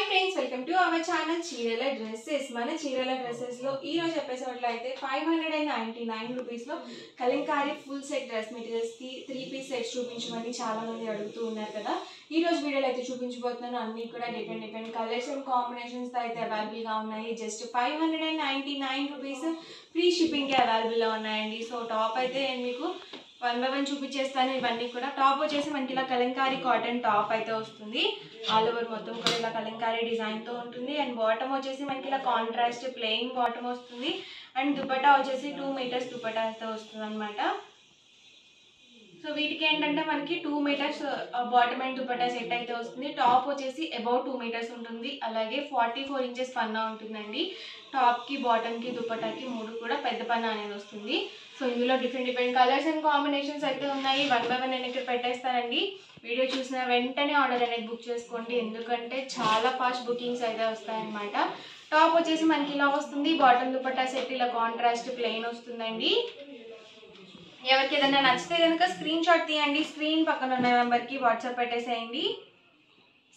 Friends, welcome to our channel చీరల dresses. మన చీరల డ్రెస్సెస్ లో ఈ రోజు ఎపిసోడ్ లో అయితే 599 రూపీస్ లో Kalamkari full set dress materials కి 3 పీస్ సెట్స్ చూపించమని చాలా మంది అడుగుతూ ఉన్నారు కదా. ఈ రోజు వీడియోలో అయితే చూపించబోతున్నాను. అన్ని కూడా డిఫరెంట్ కలర్స్ అండ్ కాంబినేషన్స్ తో అయితే అవైలబుల్ గా ఉన్నాయి. జస్ట్ 599 రూపీస్ ఫ్రీ షిప్పింగ్ కి అవైలబుల్ గా ఉన్నాయండి. సో టాప్ అయితే మీకు 1 by 1 చూపించేస్తాను. ఇవన్నీ కూడా టాప్ వచ్చేసి మనకి ఇలా కలంకారీ కాటన్ టాప్ అయితే వస్తుంది. ఆల్ ఓవర్ మొత్తం కూడా ఇలా కలంకారీ డిజైన్ తో ఉంటుంది. అండ్ బాటమ్ వచ్చేసి మనకి ఇలా కాంట్రాస్ట్ ప్లెయిన్ బాటమ్ వస్తుంది. అండ్ దుపట్టా వచ్చేసి 2 మీటర్స్ దుపట్టా అయితే వస్తుంది అనమాట. సో వీటికి ఏంటంటే మనకి 2 meters bottom and dupatta set అయితే వస్తుంది. టాప్ వచ్చేసి అబౌట్ 2 మీటర్స్ ఉంటుంది. అలాగే 44 ఇంచెస్ పన్నా ఉంటుందండి. టాప్ కి బాటమ్ కి దుపట్టాకి 3 కూడా పెద్ద పన్నా అనేది వస్తుంది. సో ఇందులో డిఫరెంట్ కలర్స్ అండ్ కాంబినేషన్స్ అయితే ఉన్నాయి. 1 by 1 నేను ఇక్కడ పెట్టేస్తానండి. వీడియో చూసిన వెంటనే ఆర్డర్ అనేది బుక్ చేసుకోండి, ఎందుకంటే చాలా ఫాస్ట్ బుకింగ్స్ అయితే వస్తాయన్నమాట. టాప్ వచ్చేసి మనకి ఇలా వస్తుంది. బాటమ్ దుపట్టా సెట్ ఇలా కాంట్రాస్ట్ ప్లెయిన్ వస్తుందండి. ఎవరికి ఏదైనా నచ్చితే కనుక స్క్రీన్ షాట్ తీయండి. స్క్రీన్ పక్కన ఉన్న నెంబర్కి వాట్సాప్ పెట్టేసేయండి.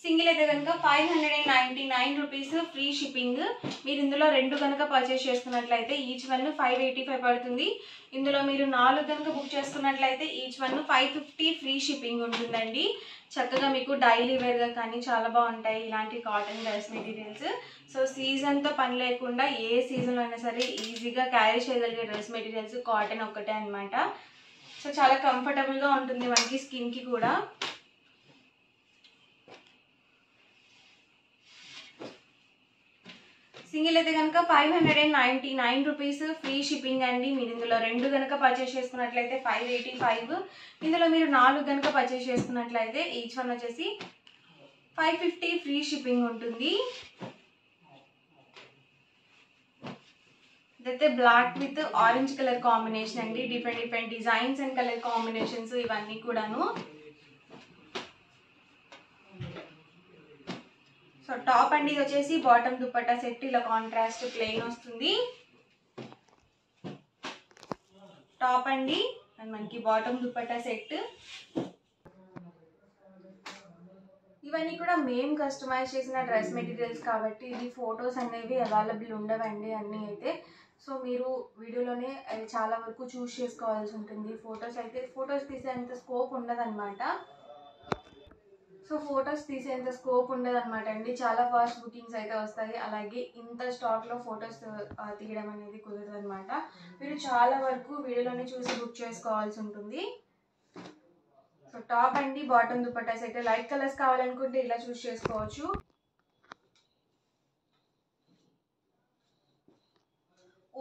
సింగిల్ అయితే కనుక 599 రూపీస్ ఫ్రీ షిప్పింగ్. మీరు ఇందులో 2 కనుక పర్చేస్ చేసుకున్నట్లయితే ఈచ్ వన్ 585 పడుతుంది. ఇందులో మీరు 4 కనుక బుక్ చేసుకున్నట్లయితే ఈచ్ వన్ 550 ఫ్రీ షిప్పింగ్ ఉంటుందండి. చక్కగా మీకు డైలీ వేర్గా కానీ చాలా బాగుంటాయి ఇలాంటి కాటన్ డ్రెస్ మెటీరియల్స్. సో సీజన్తో పని లేకుండా ఏ సీజన్లో అయినా సరే ఈజీగా క్యారీ చేయగలిగే డ్రెస్ మెటీరియల్స్ కాటన్ ఒక్కటే అనమాట. సో చాలా కంఫర్టబుల్గా ఉంటుంది మనకి స్కిన్కి కూడా. సింగిల్ అయితే కనుక 599 రూపీస్ ఫ్రీ షిప్పింగ్ అండి. మీరు ఇందులో 2 కనుక పర్చేస్ చేసుకున్నట్లయితే 585. ఇందులో మీరు 4 కనుక పర్చేస్ చేసుకున్నట్లయితే ఈచ్ వన్ వచ్చేసి 550 ఫ్రీ షిప్పింగ్ ఉంటుంది. ఇదైతే black with orange colour combination అండి. Different designs and colour combinations ఇవన్నీ కూడాను. సో టాప్ అండి ఇది వచ్చేసి బాటమ్ దుపట్టా సెట్ ఇలా కాంట్రాస్ట్ ప్లెయిన్ వస్తుంది. టాప్ అండి అండ్ మనకి బాటమ్ దుపట్టా సెట్. ఇవన్నీ కూడా మేము కస్టమైజ్ చేసిన డ్రెస్ మెటీరియల్స్ కాబట్టి ఇది ఫొటోస్ అనేవి అవైలబుల్ ఉండవండి అన్నీ అయితే. సో మీరు వీడియోలోనే చాలా వరకు చూస్ చేసుకోవాల్సి ఉంటుంది. ఫొటోస్ తీసేంత స్కోప్ ఉండదన్నమాట. సో ఫొటోస్ తీసేంత స్కోప్ ఉండదన్నమాట అండి. చాలా ఫాస్ట్ బుకింగ్స్ అయితే వస్తాయి. అలాగే ఇంత స్టాక్లో ఫొటోస్ తీయడం అనేది కుదరదు అనమాట. మీరు చాలా వరకు వీడియోలోనే చూసి బుక్ చేసుకోవాల్సి ఉంటుంది. సో టాప్ అండి bottom dupatta set. Light colours కావాలనుకుంటే ఇలా చూస్ చేసుకోవచ్చు.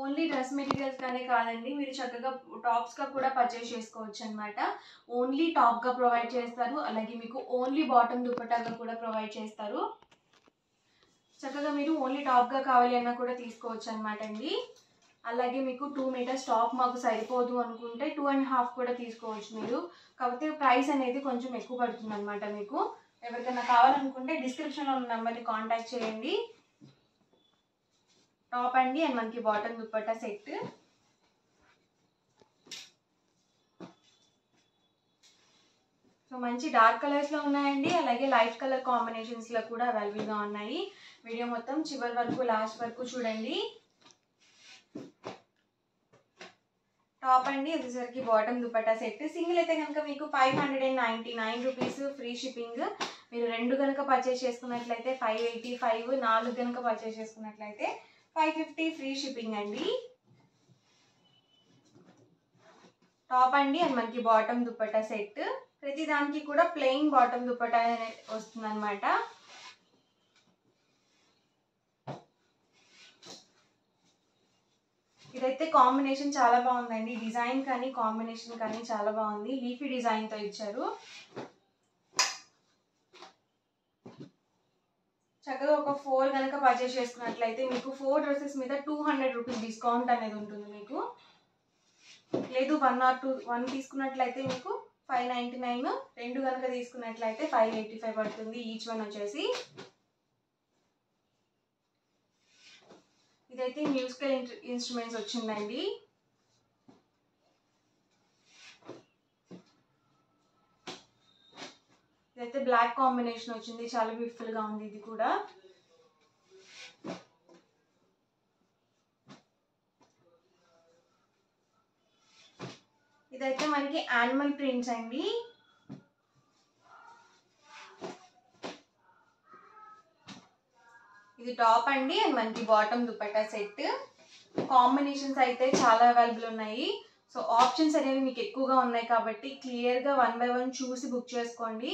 ఓన్లీ డ్రెస్ మెటీరియల్స్ కానీ కాదండి, మీరు చక్కగా టాప్స్గా కూడా పర్చేస్ చేసుకోవచ్చు అనమాట. ఓన్లీ టాప్గా ప్రొవైడ్ చేస్తారు. అలాగే మీకు ఓన్లీ బాటమ్ దుపట్టాగా కూడా ప్రొవైడ్ చేస్తారు. చక్కగా మీరు ఓన్లీ టాప్గా కావాలి అన్నా కూడా తీసుకోవచ్చు అనమాట అండి. అలాగే మీకు 2 మీటర్స్ టాప్ మాకు సరిపోదు అనుకుంటే 2.5 కూడా తీసుకోవచ్చు మీరు. కాకపోతే ప్రైస్ అనేది కొంచెం ఎక్కువ పడుతుంది అనమాట. మీకు ఎవరికైనా కావాలనుకుంటే డిస్క్రిప్షన్లో ఉన్న నెంబర్ని కాంటాక్ట్ చేయండి. టాప్ అండి అండ్ మనకి బాటమ్ దుపట్టా సెట్. సో మంచి డార్క్ కలర్స్లో ఉన్నాయండి. అలాగే లైట్ కలర్ కాంబినేషన్స్లో కూడా అవైలబుల్గా ఉన్నాయి. వీడియో మొత్తం చివరి వరకు లాస్ట్ వరకు చూడండి. టాప్ అండి వచ్చేసరికి బాటమ్ దుపట్టా సెట్. సింగిల్ అయితే కనుక మీకు 599 రూపీస్ ఫ్రీ షిప్పింగ్. మీరు 2 కనుక పర్చేస్ చేసుకున్నట్లయితే 585. 4 కనుక పర్చేస్ చేసుకున్నట్లయితే 550 ఫ్రీ షిప్పింగ్ అండి. టాప్ అండి అండ్ మనకి బాటమ్ దుపట్టా సెట్. ప్రతి దానికి కూడా ప్లెయిన్ బాటమ్ దుపట్టా వస్తుంది అనమాట. ఇదైతే కాంబినేషన్ చాలా బాగుందండి. డిజైన్ కానీ కాంబినేషన్ కానీ చాలా బాగుంది. లీఫీ డిజైన్తో ఇచ్చారు. చక్కగా ఒక 4 కనుక పర్చేస్ చేసుకున్నట్లయితే మీకు 4 డ్రెస్సెస్ మీద 200 రూపీస్ డిస్కౌంట్ అనేది ఉంటుంది మీకు. లేదు 1 or 2 తీసుకున్నట్లయితే మీకు 599. 2 కనుక తీసుకున్నట్లయితే 585 పడుతుంది ఈచ్ వన్ వచ్చేసి. ఇదైతే మ్యూజికల్ ఇన్స్ట్రుమెంట్స్ వచ్చిందండి. ఇదైతే బ్లాక్ కాంబినేషన్ వచ్చింది, చాలా బ్యూటిఫుల్ గా ఉంది ఇది కూడా. ఇదైతే మనకి యానిమల్ ప్రింట్స్ అండి. ఇది టాప్ అండి అండ్ మనకి బాటమ్ దుపట్టా సెట్. కాంబినేషన్స్ అయితే చాలా అవైలబుల్ ఉన్నాయి. సో ఆప్షన్స్ అనేవి మీకు ఎక్కువగా ఉన్నాయి కాబట్టి క్లియర్గా 1 by 1 చూసి బుక్ చేసుకోండి.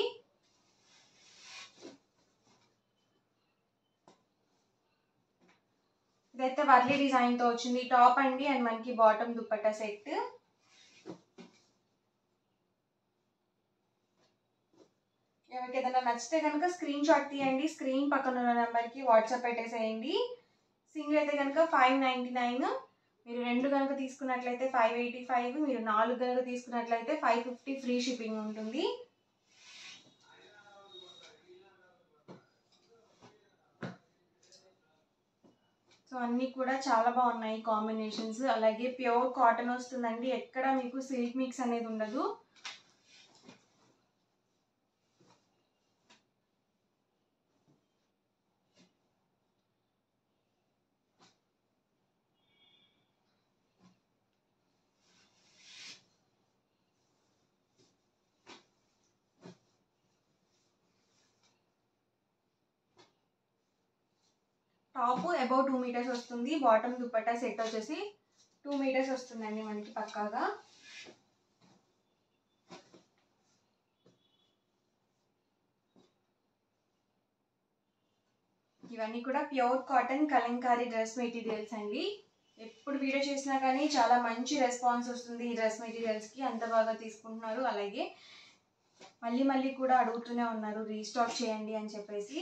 ఇదైతే వర్లీ డిజైన్తో వచ్చింది టాప్ అండి అండ్ మనకి బాటమ్ దుపట్టా సెట్. ఎవరికి ఏదైనా నచ్చితే కనుక స్క్రీన్ షాట్ తీయండి, స్క్రీన్ పక్కన ఉన్న నెంబర్కి వాట్సాప్ పెట్టేసేయండి. సింగిల్ అయితే కనుక 599, మీరు 2 కనుక తీసుకున్నట్లయితే 585, మీరు 4 కనుక తీసుకున్నట్లయితే 550 ఫ్రీ షిప్పింగ్ ఉంటుంది. సో అన్నీ కూడా చాలా బాగున్నాయి కాంబినేషన్స్. అలాగే ప్యూర్ కాటన్ వస్తుందండి, ఎక్కడ మీకు సిల్క్ మిక్స్ అనేది ఉండదు. టాప్ అబౌట్ 2 మీటర్స్ వస్తుంది, బాటమ్ దుపట్టా సెట్ వచ్చేసి 2 మీటర్స్ వస్తుందండి మనకి పక్కాగా. ఇవన్నీ కూడా pure cotton Kalamkari dress materials అండి. ఎప్పుడు వీడియో చేసినా కానీ చాలా మంచి రెస్పాన్స్ వస్తుంది ఈ డ్రెస్ మెటీరియల్స్కి, అంత బాగా తీసుకుంటున్నారు. అలాగే మళ్ళీ మళ్ళీ కూడా అడుగుతూనే ఉన్నారు రీస్టాక్ చేయండి అని చెప్పేసి.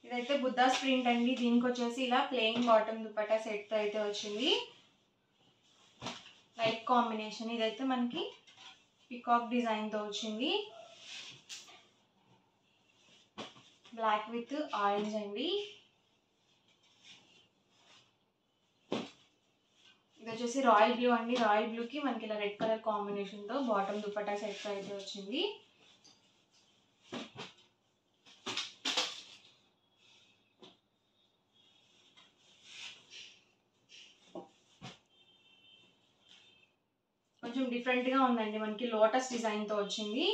ఇదైతే బుద్ధాస్ ప్రింట్ అండి, దీనికి వచ్చేసి ఇలా ప్లెయిన్ బాటమ్ దుపట్టా సెట్ అయితే వచ్చింది. Light combination. ఇదైతే మనకి పికాక్ డిజైన్తో వచ్చింది, బ్లాక్ విత్ ఆరెంజ్ అండి. ఇది వచ్చేసి రాయల్ బ్లూ అండి, రాయల్ బ్లూకి మనకి ఇలా రెడ్ కలర్ కాంబినేషన్తో బాటమ్ దుపట్టా సెట్ అయితే వచ్చింది. కొంచెం డిఫరెంట్గా ఉందండి, మనకి లోటస్ డిజైన్తో వచ్చింది.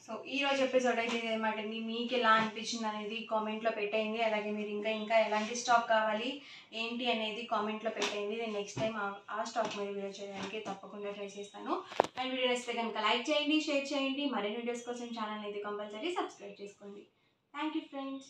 సో ఈరోజు ఎపిసోడ్ అయితే ఇదేమాట అండి. మీకు ఎలా అనిపించింది అనేది కామెంట్లో పెట్టేయండి. అలాగే మీరు ఇంకా ఎలాంటి స్టాక్ కావాలి ఏంటి అనేది కామెంట్లో పెట్టేయండి. నేను నెక్స్ట్ టైం ఆ స్టాక్ మీద వీడియో చేయడానికి తప్పకుండా ట్రై చేస్తాను. అండ్ వీడియో నచ్చితే కనుక లైక్ చేయండి, షేర్ చేయండి. మరిన్ని వీడియోస్ కోసం ఛానల్ అయితే కంపల్సరీ సబ్స్క్రైబ్ చేసుకోండి. Thank you friends.